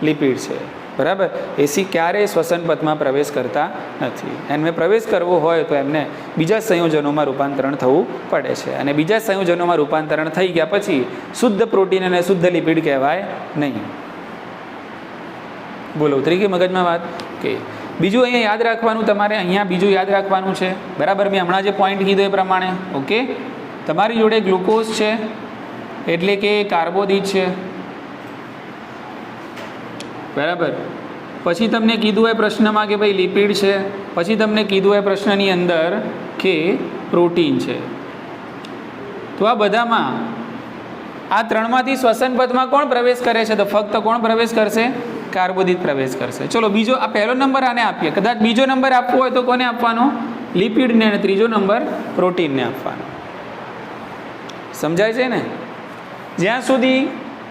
લિપિડ છે. બરાબર. એસી ક્યારેય શ્વસન પથમાં પ્રવેશ કરતા નથી. એમને પ્રવેશ કરવો હોય તો એમને બીજા સંયોજનોમાં રૂપાંતરણ થવું પડે છે, અને બીજા સંયોજનોમાં રૂપાંતરણ થઈ ગયા પછી શુદ્ધ પ્રોટીન અને શુદ્ધ લિપિડ કહેવાય નહીં. બોલો, ઉતરી ગઈ મગજમાં વાત? ઓકે. બીજું અહીંયા યાદ રાખવાનું તમારે, અહીંયા બીજું યાદ રાખવાનું છે, બરાબર. મેં હમણાં જે પોઈન્ટ કીધો એ પ્રમાણે. ઓકે. તમારી જોડે ગ્લુકોઝ છે, એટલે કે કાર્બોદિત છે, બરાબર. પછી તમને કીધું હોય પ્રશ્નમાં કે ભાઈ લિપિડ છે, પછી તમને કીધું હોય પ્રશ્નની અંદર કે પ્રોટીન છે. તો આ બધામાં આ ત્રણમાંથી શ્વસન પથમાં કોણ પ્રવેશ કરે છે? તો ફક્ત કોણ પ્રવેશ કરશે? કાર્બોદિત પ્રવેશ કરશે. ચલો બીજો, આ પહેલો નંબર આને આપીએ. કદાચ બીજો નંબર આપવો હોય તો કોને આપવાનો? લિપિડને. અને ત્રીજો નંબર પ્રોટીનને આપવાનો. સમજાય છે ને? જ્યાં સુધી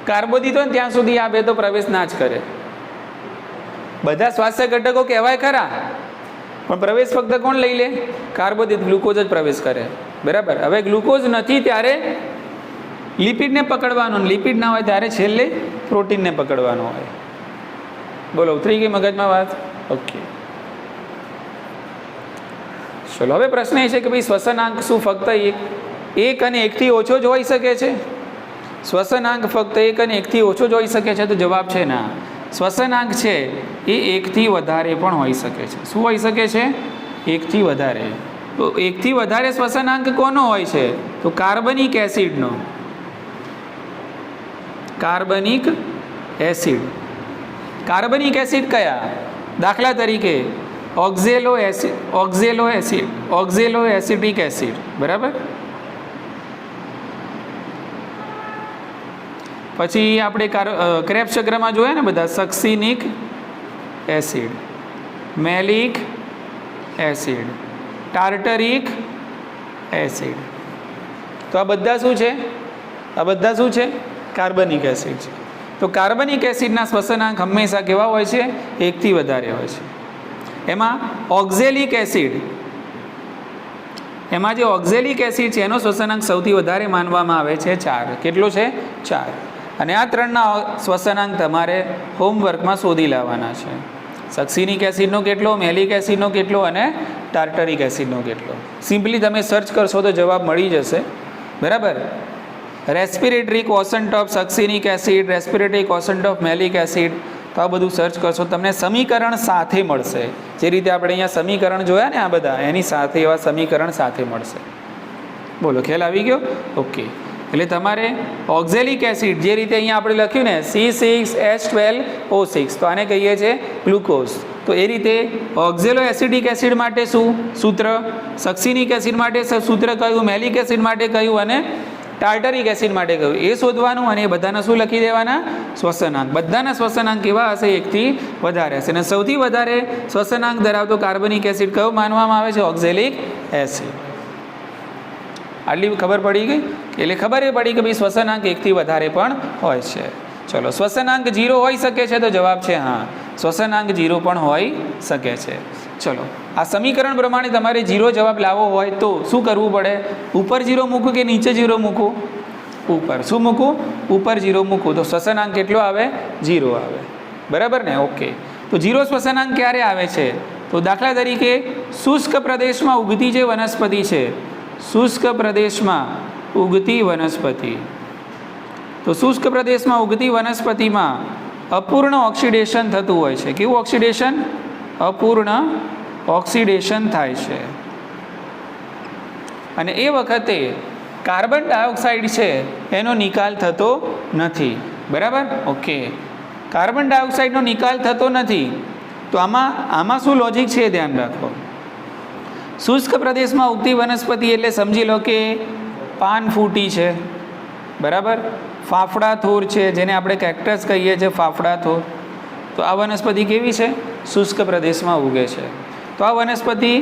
કાર્બોદિત હોય ને ત્યાં સુધી આ બે તો પ્રવેશ ના જ કરે. બધા સ્વાસ્થ્ય ઘટકો કહેવાય ખરા, પણ પ્રવેશ ફક્ત કોણ લઈ લે? કાર્બોદિત, ગ્લુકોઝ જ પ્રવેશ કરે. બરાબર. હવે ગ્લુકોઝ નથી ત્યારે લિપિડને પકડવાનો, લિપિડ ના હોય ત્યારે છેલ્લે પ્રોટીનને પકડવાનો હોય. બોલો, ઉતરી ગઈ મગજમાં વાત? ઓકે. ચલો હવે પ્રશ્ન એ છે કે ભાઈ શ્વસનાંક શું ફક્ત એક અને એકથી ઓછો જ હોઈ શકે છે? શ્વસનાંક ફક્ત એક અને એકથી ઓછો જ હોઈ શકે છે? તો જવાબ છે ના. શ્વસનાંક છે એ એકથી વધારે પણ હોઈ શકે છે. શું હોઈ શકે છે? એકથી વધારે. તો એકથી વધારે શ્વસનાંક કોનો હોય છે? તો કાર્બનિક એસિડનો. કાર્બનિક એસિડ. કાર્બનિક એસિડ કયા? દાખલા તરીકે ઓક્ઝેલો એસિટિક એસિડ. બરાબર. પછી આપણે ક્રેબ્સ ચક્રમાં જોયા ને બધા, સક્સિનિક એસિડ, મેલિક એસિડ, ટાર્ટરિક એસિડ. તો આ બધા શું છે? આ બધા શું છે? કાર્બનિક એસિડ છે. તો કાર્બનિક એસિડના શ્વસનાંક હંમેશા કેવા હોય છે? એકથી વધારે હોય છે. એમાં ઓક્ઝેલિક એસિડ, એમાં જે ઓક્ઝેલિક એસિડ છે એનો શ્વસનાંક સૌથી વધારે માનવામાં આવે છે 4. કેટલો છે? 4. અને આ ત્રણના શ્વસનાંક તમારે હોમવર્કમાં શોધી લાવવાના છે. સક્સિનિક એસિડનો કેટલો, મેલિક એસિડનો કેટલો અને ટાર્ટરિક એસિડનો કેટલો. સિમ્પલી તમે સર્ચ કરશો તો જવાબ મળી જશે. બરાબર. Respiratory quotient of succinic acid, respiratory quotient of malic acid, તો આ બધું સર્ચ કરશો તમને સમીકરણ સાથે મળશે. જે રીતે આપણે અહીંયા સમીકરણ જોયા ને આ બધા, એની સાથે એવા સમીકરણ સાથે મળશે. બોલો, ખ્યાલ આવી ગયો? ઓકે. એટલે તમારે ઓક્ઝેલિક એસિડ જે રીતે અહીંયા આપણે લખ્યું ને C6H12O6, તો આને કહીએ છીએ ગ્લુકોઝ. તો એ રીતે ઓક્ઝેલો એસિડિક એસિડ માટે શું સૂત્ર, સક્સિનિક એસિડ માટે સૂત્ર કયું, મેલિક એસિડ માટે કયું અને ટાર્ટરિક એસિડ માટે કયું, એ શોધવાનું. અને એ બધાના શું લખી દેવાના? શ્વસનાંક. બધાના શ્વસનાંક કેવા હશે? એકથી વધારે હશે. અને સૌથી વધારે શ્વસનાંક ધરાવતો કાર્બનિક એસિડ કયો માનવામાં આવે છે? Oxalic acid. આટલી ખબર પડી ગઈ? એટલે ખબર એ પડી કે ભાઈ શ્વસનાંક એકથી વધારે પણ હોય છે. ચલો, શ્વસનાંક 0 હોઈ શકે છે? તો જવાબ છે હા, શ્વસનાંક 0 પણ હોઈ શકે છે. ચલો, આ સમીકરણ પ્રમાણે તમારે 0 જવાબ લાવવો હોય તો શું કરવું પડે? ઉપર 0 મૂકવું કે નીચે 0 મૂકવું? ઉપર. શું મૂકવું? ઉપર 0 મૂકવું. તો શ્વસનાંક કેટલો આવે? 0 આવે. બરાબર ને? ઓકે. તો 0 શ્વસનાંક ક્યારે આવે છે? તો દાખલા તરીકે શુષ્ક પ્રદેશમાં ઉગતી જે વનસ્પતિ છે, શુષ્ક પ્રદેશમાં ઉગતી વનસ્પતિ, તો શુષ્ક પ્રદેશમાં ઉગતી વનસ્પતિમાં અપૂર્ણ ઓક્સિડેશન થતું હોય છે. કેવું ઓક્સિડેશન? અપૂર્ણ ઓક્સિડેશન થાય છે. અને એ વખતે કાર્બન ડાયોક્સાઇડ છે એનો નિકાલ થતો નથી. બરાબર? ઓકે. કાર્બન ડાયોક્સાઇડનો નિકાલ થતો નથી. તો આમાં શું લોજિક છે ધ્યાન રાખો. શુષ્ક પ્રદેશમાં ઉગતી વનસ્પતિ એટલે સમજી લો કે પાનફૂટી છે. બરાબર? ફાફડા થોર છે, જેને આપણે કેક્ટસ કહીએ છીએ, ફાફડા થોર. તો આ વનસ્પતિ કેવી છે? શુષ્ક પ્રદેશમાં ઉગે છે. તો આ વનસ્પતિ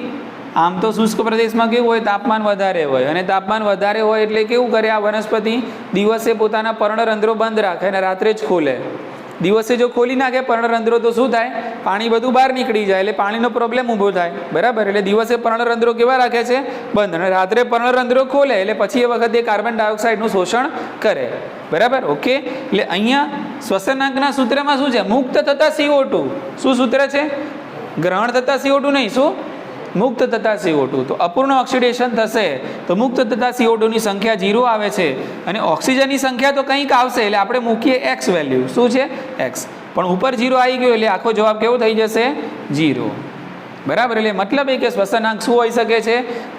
આમ તો શુષ્ક પ્રદેશમાં કેવું હોય? તાપમાન વધારે હોય. અને તાપમાન વધારે હોય એટલે કેવું કરે આ વનસ્પતિ? દિવસે પોતાના પર્ણરંધ્રો બંધ રાખે અને રાત્રે જ ખોલે. દિવસે જો ખોલી નાખે પર્ણરંધ્રો તો શું થાય? પાણી બધું બહાર નીકળી જાય, એટલે પાણીનો પ્રોબ્લેમ ઊભો થાય. બરાબર? એટલે દિવસે પર્ણરંધ્રો કેવા રાખે છે? બંધ. અને રાત્રે પર્ણરંધ્રો ખોલે એટલે પછી એ વખતે કાર્બન ડાયોક્સાઇડનું શોષણ કરે. બરાબર? ઓકે. એટલે અહીંયા શ્વસનાંકના સૂત્રમાં શું છે? મુક્ત થતા CO2. શું સૂત્ર છે? ગ્રહણ થતા CO2 નહીં, શું? મુક્ત થતા CO2. તો અપૂર્ણ ઓક્સિડેશન થશે તો મુક્ત થતા CO2ની સંખ્યા 0 આવે છે. અને ઓક્સિજનની સંખ્યા તો કંઈક આવશે એટલે આપણે મૂકીએ x વેલ્યુ. શું છે? x. પણ ઉપર 0 આવી ગયો એટલે આખો જવાબ કેવો થઈ જશે? 0. બરાબર? એટલે મતલબ એ કે શ્વસનાંક શું હોઈ શકે છે?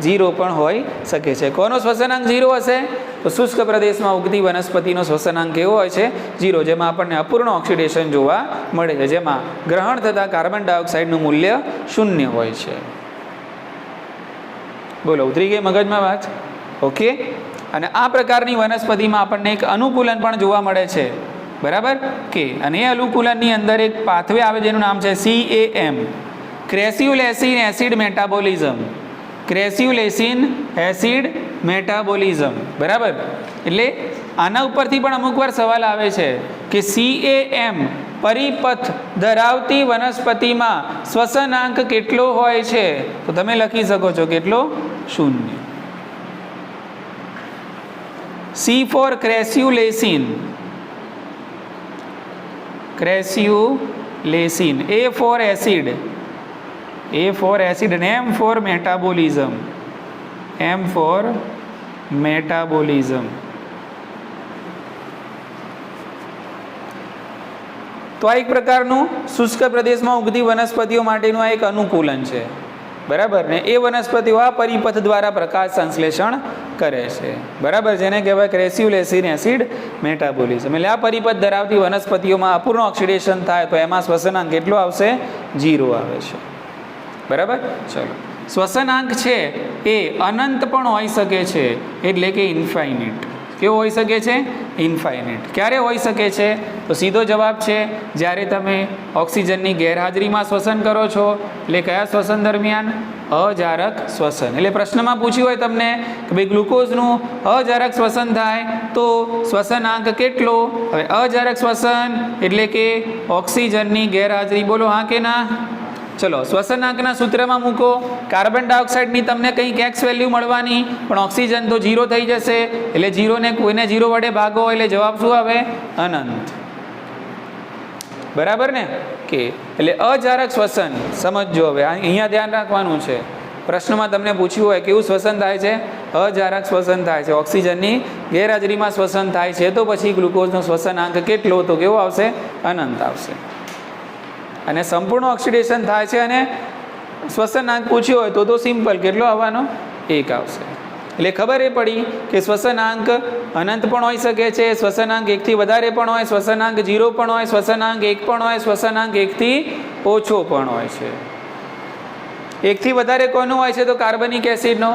0 પણ હોઈ શકે છે. કોનો શ્વસનાંક 0 હશે? તો શુષ્ક પ્રદેશમાં ઉગતી વનસ્પતિનો શ્વસનાંક કેવો હોય છે? 0. જેમાં આપણને અપૂર્ણ ઓક્સિડેશન જોવા મળે છે, જેમાં ગ્રહણ થતા કાર્બન ડાયોક્સાઇડનું મૂલ્ય 0 હોય છે. બોલો, ઉતરી ગઈ મગજમાં વાત? ઓકે. અને આ પ્રકારની વનસ્પતિમાં આપણને એક અનુકૂલન પણ જોવા મળે છે, બરાબર કે, અને એ અનુકૂલનની અંદર એક પાથવે આવે જેનું નામ છે CAM, crassulacean acid metabolism, crassulacean acid metabolism, બરાબર. એટલે આના ઉપરથી પણ અમુક વાર સવાલ આવે છે કે CAM પરિપથ ધરાવતી વનસ્પતિમાં શ્વસનાંક કેટલો હોય છે, તો તમે લખી શકો છો કેટલો, 0. C for ક્રેસ્યુલેસિન, ક્રેસ્યુલેસિન, A for acid, A for acid, અને M for metabolism, M for metabolism. તો આ એક પ્રકારનું શુષ્ક પ્રદેશમાં ઉગતી વનસ્પતિઓ માટેનું આ એક અનુકૂલન છે, બરાબર ને. એ વનસ્પતિઓ આ પરિપથ દ્વારા પ્રકાશ સંશ્લેષણ કરે છે, બરાબર, જેને કહેવાય ક્રેસ્યુલેસિન એસિડ મેટાબોલિઝમ. એટલે આ પરિપથ ધરાવતી વનસ્પતિઓમાં અપૂર્ણ ઓક્સિડેશન થાય તો એમાં શ્વસનાંક કેટલો આવશે, 0 આવે છે, બરાબર. ચલો, શ્વસનાંક છે એ અનંત પણ હોઈ શકે છે, એટલે કે ઇન્ફાઇનિટ. કેવો હોઈ શકે છે, ઇન્ફાઇનિટ. ક્યારે હોઈ શકે છે, તો સીધો જવાબ છે જ્યારે તમે ઓક્સિજનની ગેરહાજરીમાં શ્વસન કરો છો, એટલે કયા શ્વસન દરમિયાન, અજારક શ્વસન. એટલે પ્રશ્નમાં પૂછ્યું હોય તમને કે ભાઈ ગ્લુકોઝનું અજારક શ્વસન થાય તો શ્વસનાંક કેટલો. હવે અજારક શ્વસન એટલે કે ઓક્સિજનની ગેરહાજરી, બોલો હા કે ના. ચલો, શ્વસનાંકના સૂત્રમાં મૂકો, કાર્બન ડાયોક્સાઇડની તમને કંઈક એક્સ વેલ્યુ મળવાની, પણ ઓક્સિજન તો 0 થઈ જશે, એટલે 0 ને કોઈને 0 વડે ભાગો એટલે જવાબ શું આવે, અનંત, બરાબર ને કે. એટલે અજારક શ્વસન સમજજો. હવે અહીંયા ધ્યાન રાખવાનું છે, પ્રશ્નમાં તમને પૂછ્યું હોય કેવું શ્વસન થાય છે, અજારક શ્વસન થાય છે, ઓક્સિજનની ગેરહાજરીમાં શ્વસન થાય છે, તો પછી ગ્લુકોઝનો શ્વસનાંક કેટલો, તો કેવો આવશે, અનંત આવશે. અને સંપૂર્ણ ઓક્સિડેશન થાય છે અને શ્વસનાંક પૂછ્યો હોય તો સિમ્પલ કેટલો આવવાનો, 1 આવશે. એટલે ખબર એ પડી કે શ્વસનાંક અનંત પણ હોઈ શકે છે, શ્વસનાંક 1 થી વધારે પણ હોય, શ્વસનાંક 0 પણ હોય, શ્વસનાંક 1 પણ હોય, શ્વસનાંક 1 થી ઓછો પણ હોય છે. 1 થી વધારે કોનો હોય છે, તો કાર્બનિક એસિડનો,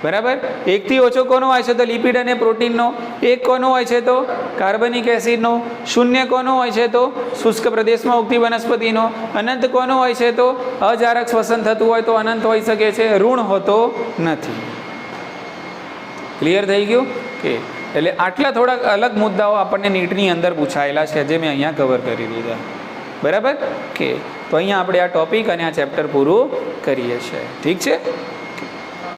બરાબર. 1 થી ઓછો કોનો હોય છે, તો લિપિડ અને પ્રોટીનનો. 1 કોનો હોય છે, તો કાર્બનિક એસિડનો. 0 કોનો હોય છે, તો શુષ્ક પ્રદેશમાં ઉગતી વનસ્પતિનો. અનંત કોનો હોય છે, તો અજારક શ્વસન થતું હોય તો અનંત હોઈ શકે છે, ઋણ હોતો નથી. ક્લિયર થઈ ગયું કે. એટલે આટલા થોડાક અલગ મુદ્દાઓ આપણને નીટની અંદર પૂછાયેલા છે, જે મેં અહીંયા કવર કરી દીધા, બરાબર કે. તો અહીંયા આપણે આ ટોપિક અને આ ચેપ્ટર પૂરું કરીએ છીએ, ઠીક છે.